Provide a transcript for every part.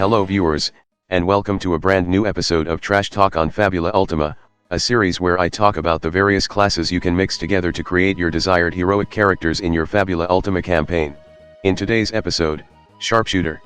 Hello viewers, and welcome to a brand new episode of Trashtalk on Fabula Ultima, a series where I talk about the various classes you can mix together to create your desired heroic characters in your Fabula Ultima campaign. In today's episode, Sharpshooter,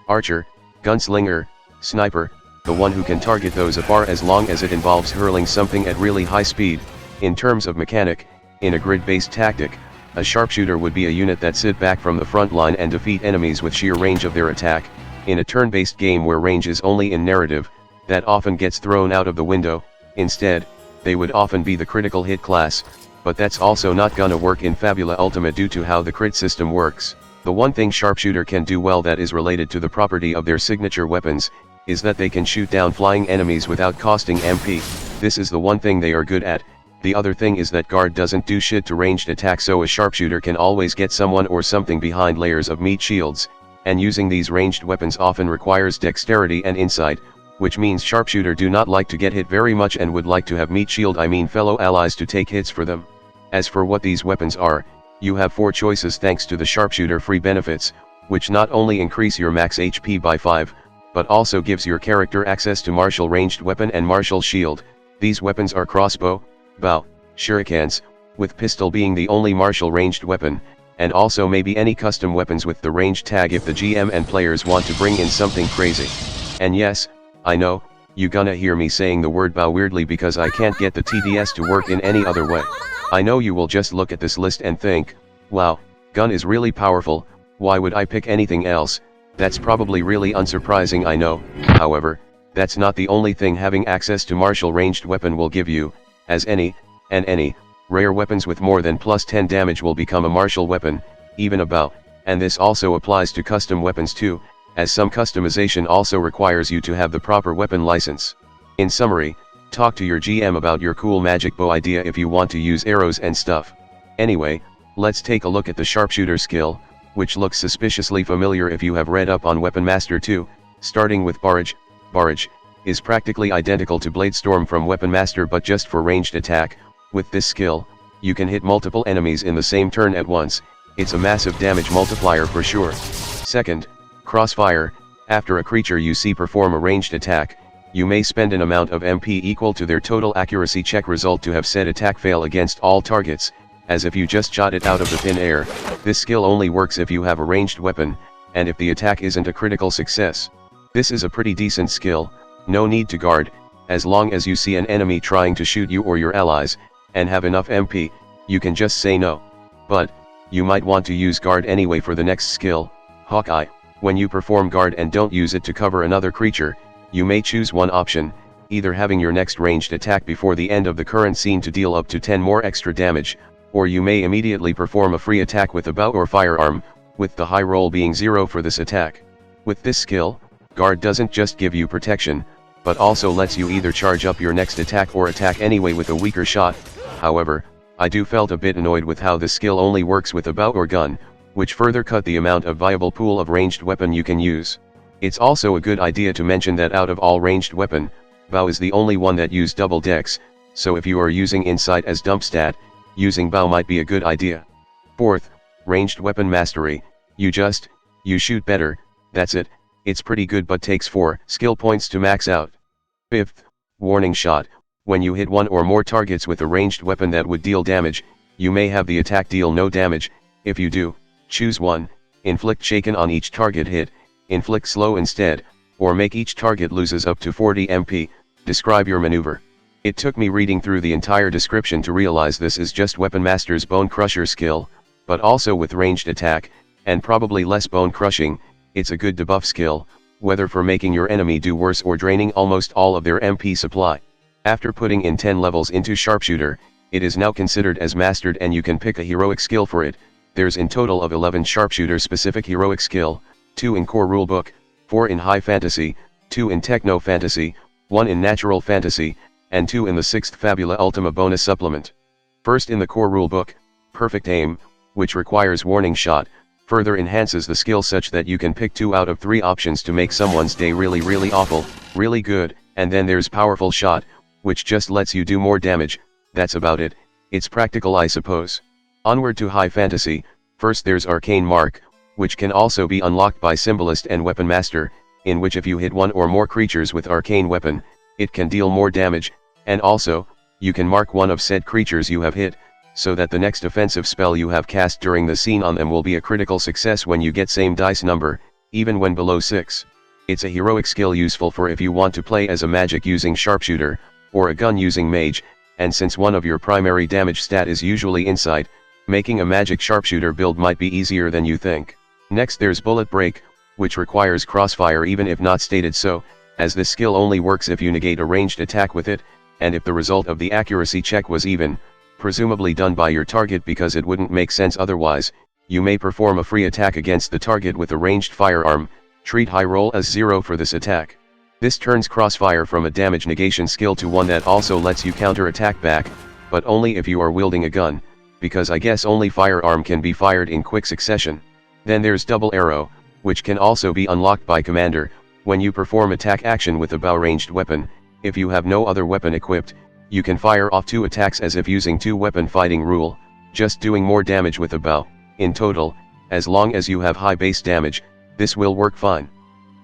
Archer, Gunslinger, Sniper, the one who can target those afar as long as it involves hurling something at really high speed. In terms of mechanic, in a grid-based tactic, a sharpshooter would be a unit that sit back from the front line and defeat enemies with sheer range of their attack. In a turn-based game where range is only in narrative, that often gets thrown out of the window. Instead, they would often be the critical hit class, but that's also not gonna work in Fabula Ultima due to how the crit system works. The one thing sharpshooter can do well that is related to the property of their signature weapons, is that they can shoot down flying enemies without costing MP. This is the one thing they are good at. The other thing is that guard doesn't do shit to ranged attack, so a sharpshooter can always get someone or something behind layers of meat shields, and using these ranged weapons often requires dexterity and insight, which means sharpshooter do not like to get hit very much and would like to have meat shield, fellow allies, to take hits for them. As for what these weapons are, you have 4 choices thanks to the sharpshooter free benefits, which not only increase your max HP by 5, but also gives your character access to martial ranged weapon and martial shield. These weapons are crossbow, bow, shurikens, with pistol being the only martial ranged weapon, and also maybe any custom weapons with the range tag if the GM and players want to bring in something crazy. And yes, I know, you gonna hear me saying the word bow weirdly because I can't get the TDS to work in any other way. I know you will just look at this list and think, wow, gun is really powerful, why would I pick anything else? That's probably really unsurprising, I know. However, that's not the only thing having access to martial ranged weapon will give you, as any rare weapons with more than +10 damage will become a martial weapon, even a bow, and this also applies to custom weapons too, as some customization also requires you to have the proper weapon license. In summary, talk to your GM about your cool magic bow idea if you want to use arrows and stuff. Anyway, let's take a look at the sharpshooter skill, which looks suspiciously familiar if you have read up on Weapon Master 2, starting with Barrage. Barrage is practically identical to Bladestorm from Weapon Master but just for ranged attack. With this skill, you can hit multiple enemies in the same turn at once. It's a massive damage multiplier for sure. Second, Crossfire. After a creature you see perform a ranged attack, you may spend an amount of MP equal to their total accuracy check result to have said attack fail against all targets, as if you just shot it out of the thin air. This skill only works if you have a ranged weapon, and if the attack isn't a critical success. This is a pretty decent skill. No need to guard, as long as you see an enemy trying to shoot you or your allies, and have enough MP, you can just say no. But, you might want to use guard anyway for the next skill, Hawkeye. When you perform guard and don't use it to cover another creature, you may choose one option, either having your next ranged attack before the end of the current scene to deal up to 10 more extra damage, or you may immediately perform a free attack with a bow or firearm, with the high roll being 0 for this attack. With this skill, guard doesn't just give you protection, but also lets you either charge up your next attack or attack anyway with a weaker shot. However, I do felt a bit annoyed with how the skill only works with a bow or gun, which further cut the amount of viable pool of ranged weapon you can use. It's also a good idea to mention that out of all ranged weapon, bow is the only one that use double dex, so if you are using insight as dump stat, using bow might be a good idea. Fourth, ranged weapon mastery. You shoot better, that's it. It's pretty good but takes 4 skill points to max out. Fifth, warning shot. When you hit one or more targets with a ranged weapon that would deal damage, you may have the attack deal no damage. If you do, choose one, inflict shaken on each target hit, inflict slow instead, or make each target loses up to 40 MP, describe your maneuver. It took me reading through the entire description to realize this is just Weapon Master's Bone Crusher skill, but also with ranged attack, and probably less bone crushing. It's a good debuff skill, whether for making your enemy do worse or draining almost all of their MP supply. After putting in 10 levels into Sharpshooter, it is now considered as mastered and you can pick a heroic skill for it. There's in total of 11 Sharpshooter specific heroic skill, 2 in core rulebook, 4 in high fantasy, 2 in techno fantasy, 1 in natural fantasy, and 2 in the 6th Fabula Ultima bonus supplement. First in the core rulebook, Perfect Aim, which requires warning shot, further enhances the skill such that you can pick 2 out of 3 options to make someone's day really awful, really good, and then there's Powerful Shot, which just lets you do more damage. That's about it. It's practical, I suppose. Onward to high fantasy. First there's Arcane Mark, which can also be unlocked by Symbolist and Weapon Master, in which if you hit one or more creatures with arcane weapon, it can deal more damage, and also, you can mark one of said creatures you have hit, so that the next offensive spell you have cast during the scene on them will be a critical success when you get same dice number, even when below 6. It's a heroic skill useful for if you want to play as a magic using Sharpshooter, or a gun using Mage, and since one of your primary damage stat is usually Insight, making a magic Sharpshooter build might be easier than you think. Next there's Bullet Break, which requires crossfire even if not stated so, as this skill only works if you negate a ranged attack with it, and if the result of the accuracy check was even, presumably done by your target because it wouldn't make sense otherwise, you may perform a free attack against the target with a ranged firearm, treat high roll as 0 for this attack. This turns crossfire from a damage negation skill to one that also lets you counter attack back, but only if you are wielding a gun, because I guess only firearm can be fired in quick succession. Then there's Double Arrow, which can also be unlocked by Commander, when you perform attack action with a bow ranged weapon. If you have no other weapon equipped, you can fire off 2 attacks as if using 2 weapon fighting rule, just doing more damage with a bow. In total, as long as you have high base damage, this will work fine.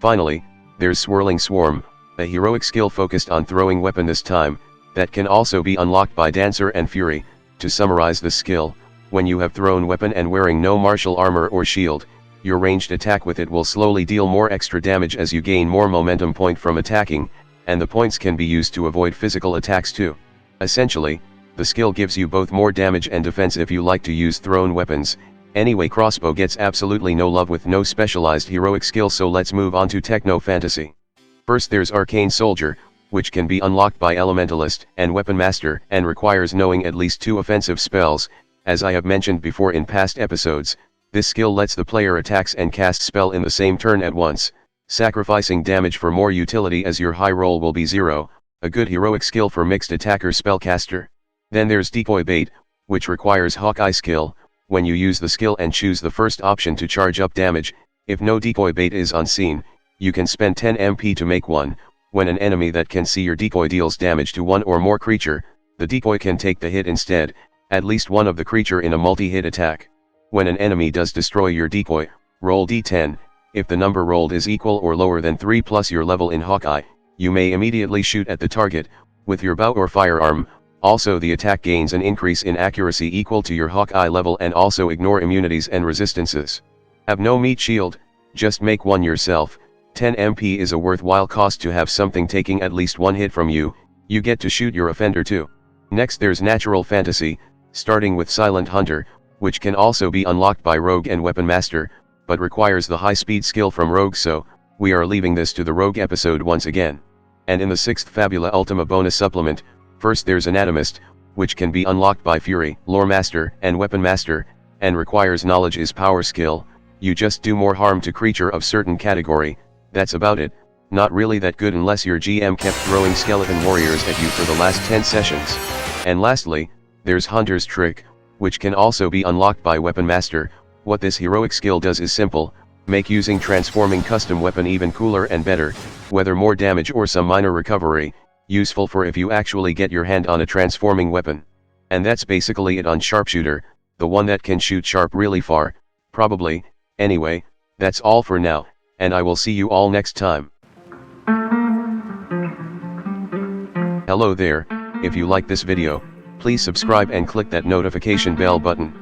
Finally, there's Swirling Swarm, a heroic skill focused on throwing weapon this time, that can also be unlocked by Dancer and Fury. To summarize the skill, when you have thrown weapon and wearing no martial armor or shield, your ranged attack with it will slowly deal more extra damage as you gain more momentum point from attacking, and the points can be used to avoid physical attacks too. Essentially, the skill gives you both more damage and defense if you like to use thrown weapons. Anyway, crossbow gets absolutely no love with no specialized heroic skill, so let's move on to Techno Fantasy. First there's Arcane Soldier, which can be unlocked by Elementalist and Weapon Master and requires knowing at least 2 offensive spells. As I have mentioned before in past episodes, this skill lets the player attacks and cast spell in the same turn at once, sacrificing damage for more utility as your high roll will be 0, a good heroic skill for mixed attacker spellcaster. Then there's Decoy Bait, which requires Hawkeye skill. When you use the skill and choose the first option to charge up damage, if no decoy bait is on scene, you can spend 10 MP to make one. When an enemy that can see your decoy deals damage to one or more creature, the decoy can take the hit instead, at least one of the creature in a multi-hit attack. When an enemy does destroy your decoy, roll d10, if the number rolled is equal or lower than 3 plus your level in Hawkeye, you may immediately shoot at the target, with your bow or firearm. Also the attack gains an increase in accuracy equal to your Hawkeye level and also ignore immunities and resistances. Have no meat shield, just make one yourself. 10 MP is a worthwhile cost to have something taking at least 1 hit from you. You get to shoot your offender too. Next there's Natural Fantasy, starting with Silent Hunter, which can also be unlocked by Rogue and Weapon Master, but requires the high speed skill from Rogue, so we are leaving this to the Rogue episode once again. And in the 6th Fabula Ultima bonus supplement, first there's Anatomist, which can be unlocked by Fury, Lore Master, and Weapon Master, and requires Knowledge is power skill. You just do more harm to creature of certain category, that's about it. Not really that good unless your GM kept throwing skeleton warriors at you for the last 10 sessions. And lastly, there's Hunter's Trick, which can also be unlocked by Weapon Master. What this heroic skill does is simple, make using transforming custom weapon even cooler and better, whether more damage or some minor recovery. Useful for if you actually get your hand on a transforming weapon. And that's basically it on Sharpshooter, the one that can shoot sharp really far, probably. Anyway, that's all for now, and I will see you all next time. Hello there, if you like this video, please subscribe and click that notification bell button.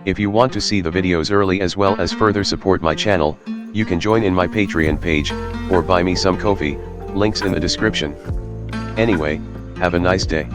If you want to see the videos early as well as further support my channel, you can join in my Patreon page, or buy me some coffee, links in the description. Anyway, have a nice day.